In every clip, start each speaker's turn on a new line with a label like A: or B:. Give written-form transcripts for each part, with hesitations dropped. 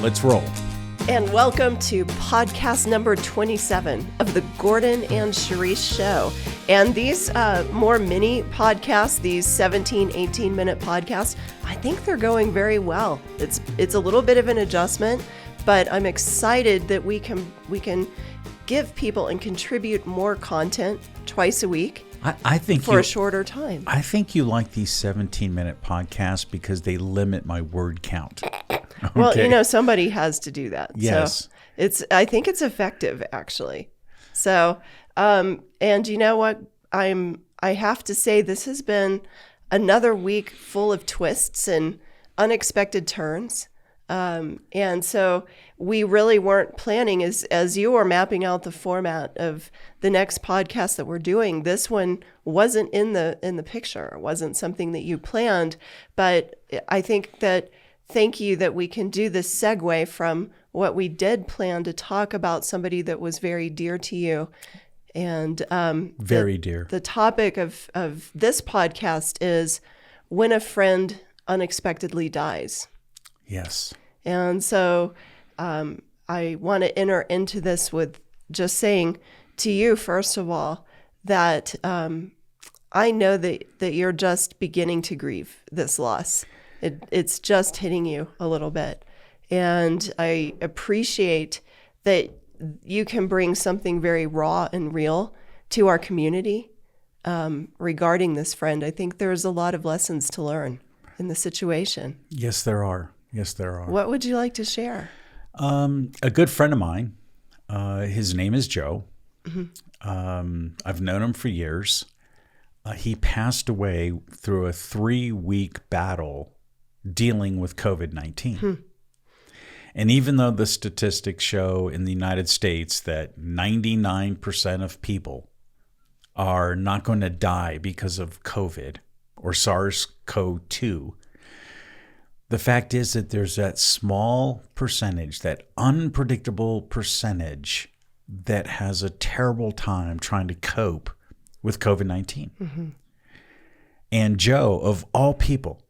A: Let's roll.
B: And welcome to podcast number 27 of the Gordon and Sharice Show. And these more mini podcasts, these 17, 18-minute podcasts, I think they're going very well. It's a little bit of an adjustment, but I'm excited that we can give people and contribute more content twice a week.
A: I think
B: for a shorter time.
A: I think you like these 17-minute podcasts because they limit my word count. Okay.
B: Well, somebody has to do that.
A: Yes.
B: So I think it's effective, actually. So, and you know what? I have to say this has been another week full of twists and unexpected turns. And so we really weren't planning as you were mapping out the format of the next podcast that we're doing. This one wasn't in the picture. It wasn't something that you planned, but I think that thank you that we can do this segue from what we did plan to talk about somebody that was very dear to you. And
A: very dear. The
B: topic of this podcast is when a friend unexpectedly dies.
A: Yes.
B: And so I want to enter into this with just saying to you, first of all, that I know that you're just beginning to grieve this loss. It's just hitting you a little bit. And I appreciate that you can bring something very raw and real to our community regarding this friend. I think there's a lot of lessons to learn in the situation.
A: Yes, there are. Yes, there are.
B: What would you like to share?
A: A good friend of mine, his name is Joe. Mm-hmm. I've known him for years. He passed away through a 3-week battle dealing with COVID-19. And even though the statistics show in the United States that 99% of people are not going to die because of COVID or SARS-CoV-2, the fact is that there's that small percentage, that unpredictable percentage that has a terrible time trying to cope with COVID-19. Mm-hmm. And Joe, of all people,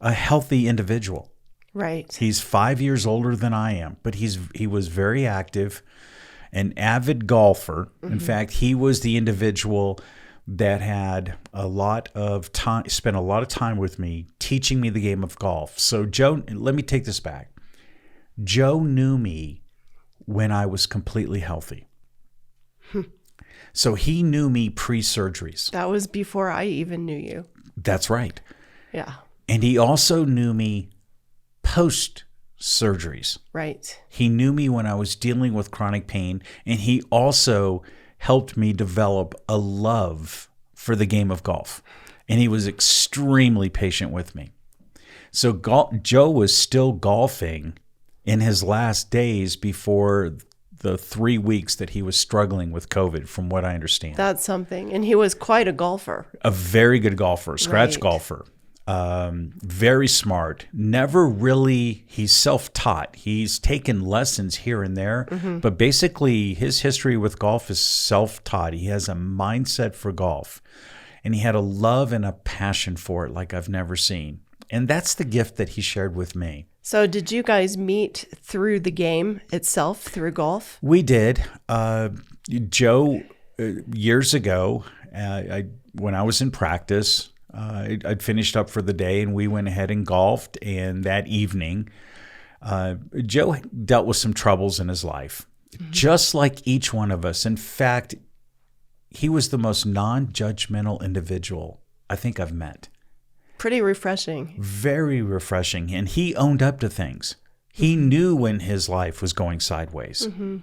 A: a healthy individual.
B: Right.
A: He's 5 years older than I am, but he was very active, an avid golfer. Mm-hmm. In fact, he was the individual that had spent a lot of time with me teaching me the game of golf. So Joe, let me take this back. Joe knew me when I was completely healthy. So he knew me pre-surgeries.
B: That was before I even knew you.
A: That's right.
B: Yeah.
A: And he also knew me post-surgeries.
B: Right.
A: He knew me when I was dealing with chronic pain, and he also helped me develop a love for the game of golf. And he was extremely patient with me. So Joe was still golfing in his last days before the 3 weeks that he was struggling with COVID, from what I understand.
B: That's something. And he was quite a golfer.
A: A very good golfer, scratch
B: right.
A: golfer. Very smart. He's self-taught. He's taken lessons here and there, mm-hmm. but basically his history with golf is self-taught. He has a mindset for golf, and he had a love and a passion for it like I've never seen. And that's the gift that he shared with me.
B: So did you guys meet through the game itself, through golf?
A: We did. Joe, years ago, when I was in practice, I'd finished up for the day, and we went ahead and golfed. And that evening, Joe dealt with some troubles in his life, mm-hmm. just like each one of us. In fact, he was the most non-judgmental individual I think I've met.
B: Pretty refreshing.
A: Very refreshing. And he owned up to things. He knew when his life was going sideways. Mm-hmm.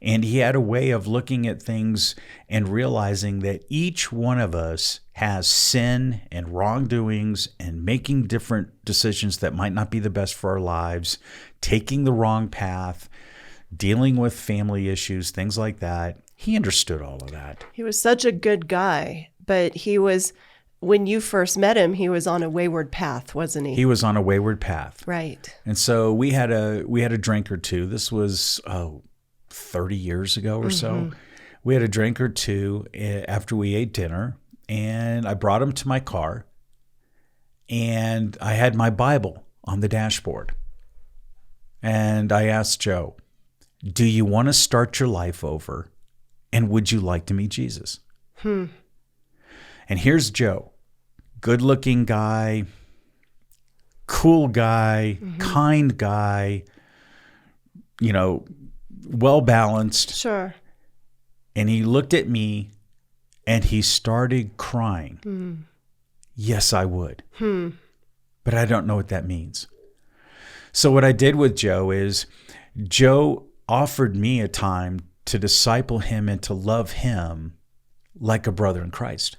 A: And he had a way of looking at things and realizing that each one of us has sin and wrongdoings and making different decisions that might not be the best for our lives, taking the wrong path, dealing with family issues, things like that. He understood all of that.
B: He was such a good guy, but when you first met him, he was on a wayward path, wasn't he?
A: He was on a wayward path.
B: Right.
A: And so we had a drink or two. This was 30 years ago or so. We had a drink or two after we ate dinner, and I brought him to my car, and I had my Bible on the dashboard. And I asked Joe, do you want to start your life over? And would you like to meet Jesus? And here's Joe, good-looking guy, cool guy, kind guy, well-balanced.
B: Sure.
A: And he looked at me and he started crying. Yes, I would. But I don't know what that means. So what I did with Joe is Joe offered me a time to disciple him and to love him like a brother in Christ.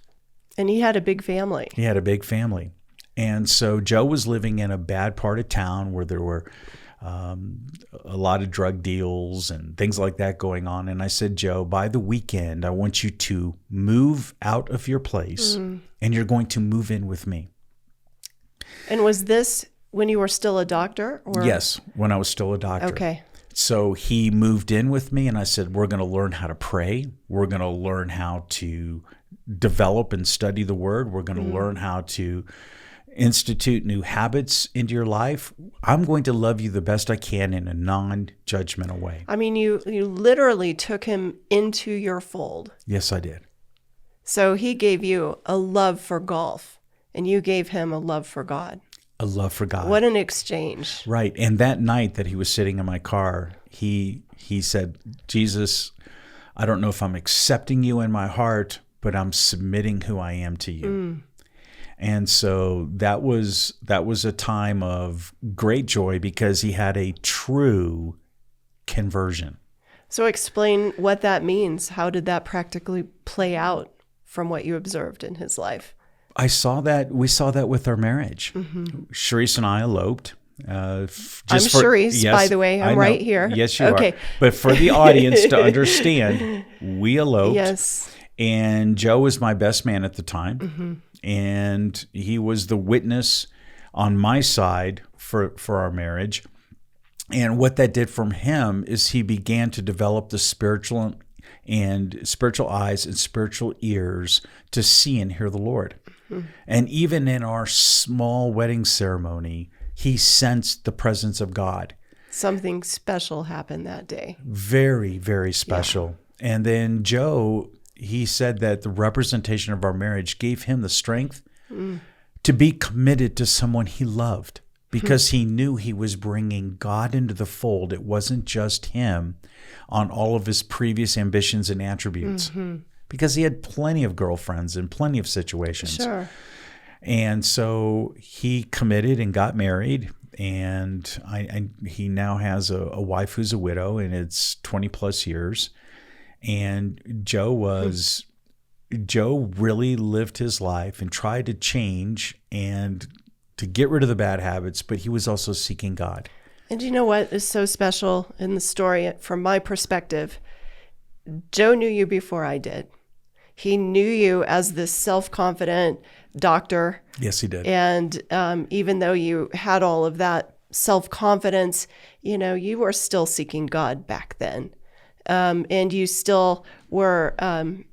B: And he had a big family.
A: He had a big family. And so Joe was living in a bad part of town where there were a lot of drug deals and things like that going on. And I said, Joe, by the weekend, I want you to move out of your place and you're going to move in with me.
B: And was this when you were still a doctor? Or?
A: Yes, when I was still a doctor.
B: Okay.
A: So he moved in with me and I said, we're going to learn how to pray. We're going to learn how to develop and study the word. We're going to learn how to institute new habits into your life. I'm going to love you the best I can in a non-judgmental way.
B: I mean, you literally took him into your fold.
A: Yes, I did.
B: So he gave you a love for golf and you gave him a love for God.
A: A love for God.
B: What an exchange.
A: Right. And that night that he was sitting in my car, he said, Jesus, I don't know if I'm accepting you in my heart, but I'm submitting who I am to you. And so that was a time of great joy because he had a true conversion.
B: So explain what that means. How did that practically play out from what you observed in his life?
A: We saw that with our marriage. Sharice and I eloped. I'm
B: Sharice, by the way. I'm right here.
A: Yes, you are. But for the audience to understand, we eloped.
B: Yes.
A: And Joe was my best man at the time. And he was the witness on my side for our marriage. And what that did from him is he began to develop the spiritual eyes and spiritual ears to see and hear the Lord. And even in our small wedding ceremony, he sensed the presence of God.
B: Something special happened that day.
A: Very, very special. Yeah. And then Joe, he said that the representation of our marriage gave him the strength to be committed to someone he loved because he knew he was bringing God into the fold. It wasn't just him on all of his previous ambitions and attributes. Because he had plenty of girlfriends and plenty of situations.
B: Sure.
A: And so he committed and got married. And he now has a wife who's a widow, and it's 20 plus years. And Joe really lived his life and tried to change and to get rid of the bad habits, but he was also seeking God.
B: And you know what is so special in the story from my perspective? Joe knew you before I did. He knew you as this self-confident doctor.
A: Yes, he did.
B: And even though you had all of that self-confidence, you were still seeking God back then. And you still were, and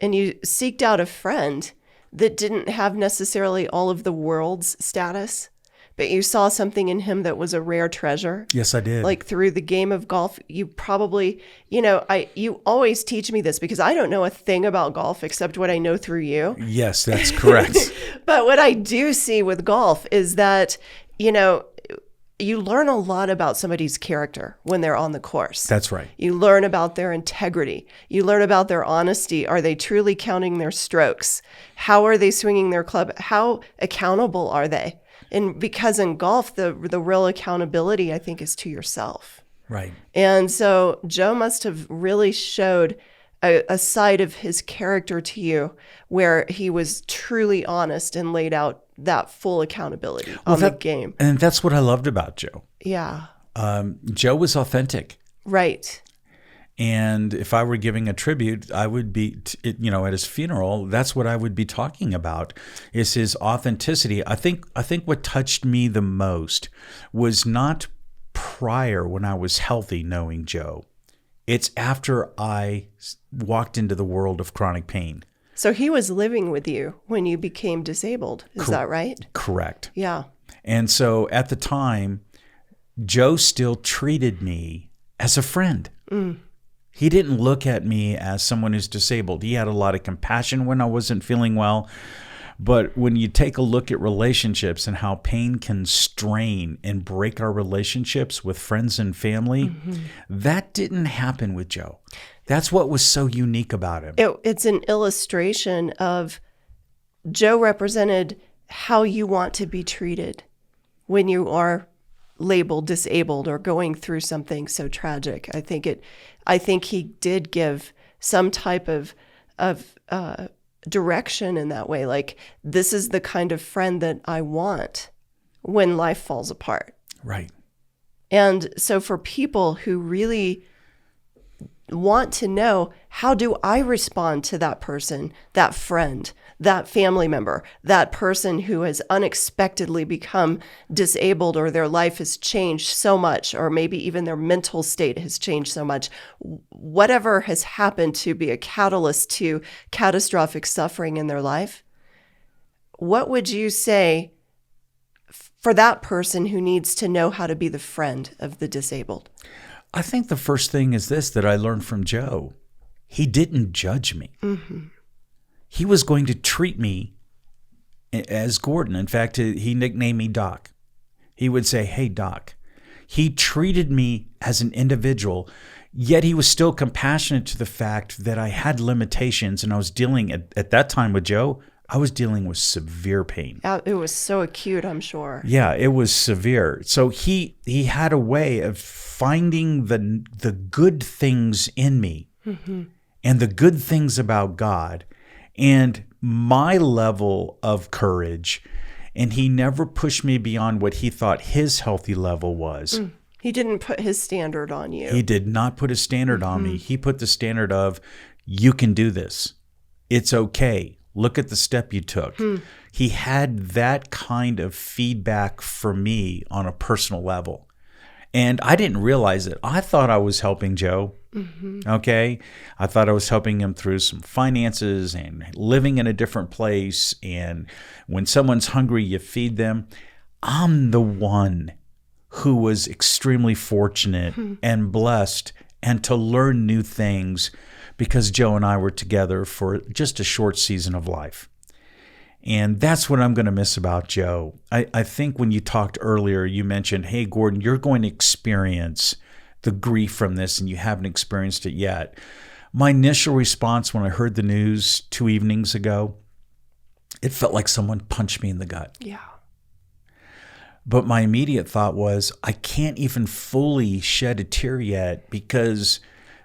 B: you seeked out a friend that didn't have necessarily all of the world's status, but you saw something in him that was a rare treasure.
A: Yes, I did.
B: Like through the game of golf, you probably, you always teach me this because I don't know a thing about golf except what I know through you.
A: Yes, that's correct.
B: But what I do see with golf is that, you learn a lot about somebody's character when they're on the course.
A: That's right.
B: You learn about their integrity. You learn about their honesty. Are they truly counting their strokes? How are they swinging their club? How accountable are they? And because in golf, the real accountability, I think, is to yourself.
A: Right.
B: And so Joe must have really showed a side of his character to you where he was truly honest and laid out that full accountability on the game.
A: And that's what I loved about Joe.
B: Yeah.
A: Joe was authentic.
B: Right.
A: And if I were giving a tribute, I would be, at his funeral, that's what I would be talking about is his authenticity. I think what touched me the most was not prior when I was healthy knowing Joe. It's after I walked into the world of chronic pain.
B: So he was living with you when you became disabled. Is that right?
A: Correct.
B: Yeah.
A: And so at the time, Joe still treated me as a friend. He didn't look at me as someone who's disabled. He had a lot of compassion when I wasn't feeling well. But when you take a look at relationships and how pain can strain and break our relationships with friends and family, that didn't happen with Joe. That's what was so unique about him.
B: It's an illustration of Joe represented how you want to be treated when you are labeled disabled or going through something so tragic. I think he did give some type of direction in that way. Like, this is the kind of friend that I want when life falls apart.
A: Right.
B: And so for people who really want to know, how do I respond to that person, that friend, that family member, that person who has unexpectedly become disabled, or their life has changed so much, or maybe even their mental state has changed so much, whatever has happened to be a catalyst to catastrophic suffering in their life, what would you say for that person who needs to know how to be the friend of the disabled?
A: I think the first thing is this that I learned from Joe. He didn't judge me. He was going to treat me as Gordon. In fact, he nicknamed me Doc. He would say, "Hey, Doc." He treated me as an individual, yet he was still compassionate to the fact that I had limitations, and I was dealing at that time with Joe, I was dealing with severe pain.
B: It was so acute, I'm sure.
A: Yeah, it was severe. So he had a way of finding the good things in me and the good things about God and my level of courage. And he never pushed me beyond what he thought his healthy level was.
B: He didn't put his standard on you.
A: He did not put a standard on me. He put the standard of, you can do this. It's okay. Look at the step you took. He had that kind of feedback for me on a personal level. And I didn't realize it. I thought I was helping Joe. Okay. I thought I was helping him through some finances and living in a different place. And when someone's hungry, you feed them. I'm the one who was extremely fortunate and blessed and to learn new things because Joe and I were together for just a short season of life. And that's what I'm going to miss about Joe. I think when you talked earlier, you mentioned, hey, Gordon, you're going to experience the grief from this and you haven't experienced it yet. My initial response when I heard the news 2 evenings ago, it felt like someone punched me in the gut.
B: Yeah.
A: But my immediate thought was, I can't even fully shed a tear yet because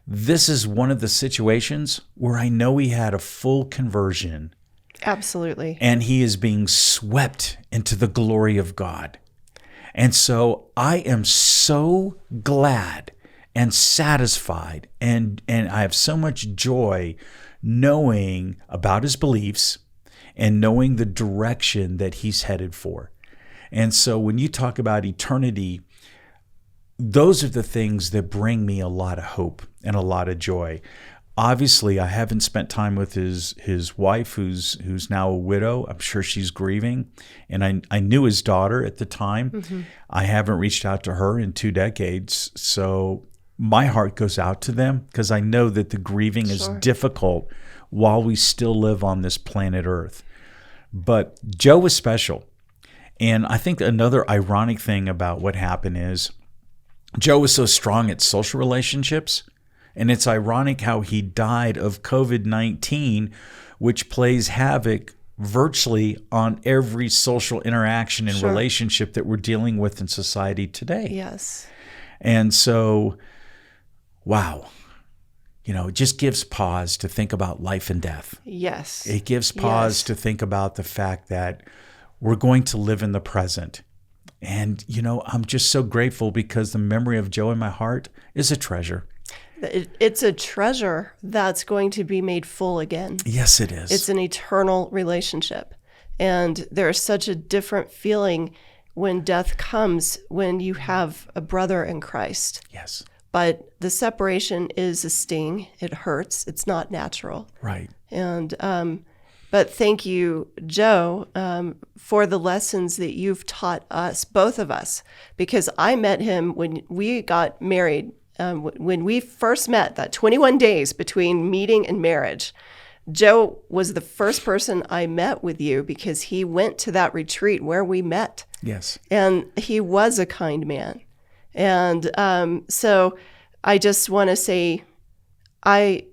A: this is one of the situations where I know he had a full conversion.
B: Absolutely.
A: And he is being swept into the glory of God. And so I am so glad and satisfied and I have so much joy knowing about his beliefs and knowing the direction that he's headed for. And so when you talk about eternity, those are the things that bring me a lot of hope and a lot of joy. Obviously, I haven't spent time with his wife, who's now a widow. I'm sure she's grieving. And I knew his daughter at the time. I haven't reached out to her in 2 decades. So my heart goes out to them because I know that the grieving is difficult while we still live on this planet Earth. But Joe was special. And I think another ironic thing about what happened is Joe was so strong at social relationships. And it's ironic how he died of COVID-19, which plays havoc virtually on every social interaction and relationship that we're dealing with in society today.
B: Yes.
A: And so, wow, it just gives pause to think about life and death.
B: Yes.
A: It gives pause to think about the fact that we're going to live in the present. And, I'm just so grateful because the memory of Joe in my heart is a treasure.
B: It's a treasure that's going to be made full again.
A: Yes, it is.
B: It's an eternal relationship. And there's such a different feeling when death comes when you have a brother in Christ.
A: Yes.
B: But the separation is a sting. It hurts. It's not natural.
A: Right.
B: And But thank you, Joe, for the lessons that you've taught us, both of us, because I met him when we got married. When we first met, that 21 days between meeting and marriage, Joe was the first person I met with you because he went to that retreat where we met.
A: Yes.
B: And he was a kind man. And so I just want to say, I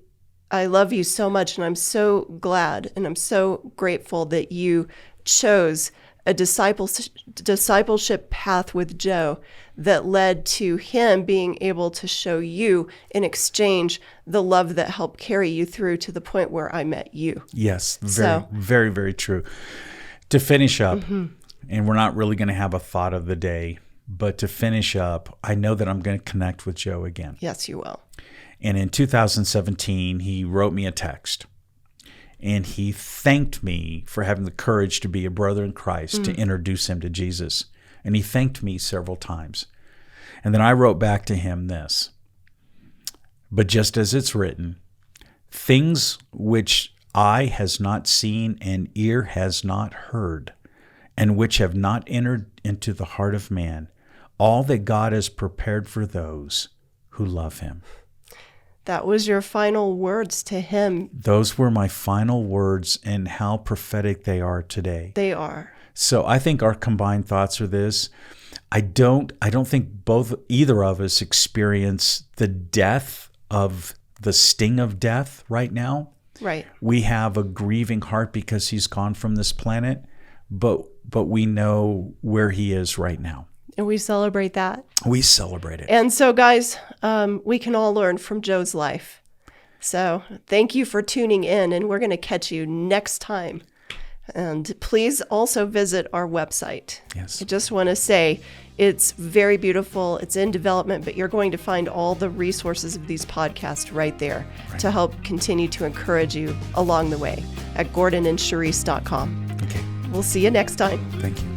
B: love you so much, and I'm so glad and I'm so grateful that you chose a discipleship path with Joe that led to him being able to show you in exchange the love that helped carry you through to the point where I met you.
A: Yes, very, very true. To finish up, and we're not really going to have a thought of the day, but to finish up, I know that I'm going to connect with Joe again.
B: Yes, you will.
A: And in 2017, he wrote me a text, and he thanked me for having the courage to be a brother in Christ, to introduce him to Jesus. And he thanked me several times. And then I wrote back to him this: "But just as it's written, things which eye has not seen and ear has not heard, and which have not entered into the heart of man, all that God has prepared for those who love him."
B: That was your final words to him.
A: Those were my final words, and how prophetic they are today.
B: They are.
A: So I think our combined thoughts are this: I don't think either of us experience the death of the sting of death right now.
B: Right.
A: We have a grieving heart because he's gone from this planet, but we know where he is right now.
B: And we celebrate that.
A: We celebrate it.
B: And so, guys, we can all learn from Joe's life. So thank you for tuning in, and we're going to catch you next time. And please also visit our website.
A: Yes.
B: I just want to say it's very beautiful. It's in development, but you're going to find all the resources of these podcasts right there to help continue to encourage you along the way at gordonandsharice.com.
A: Okay.
B: We'll see you next time.
A: Thank you.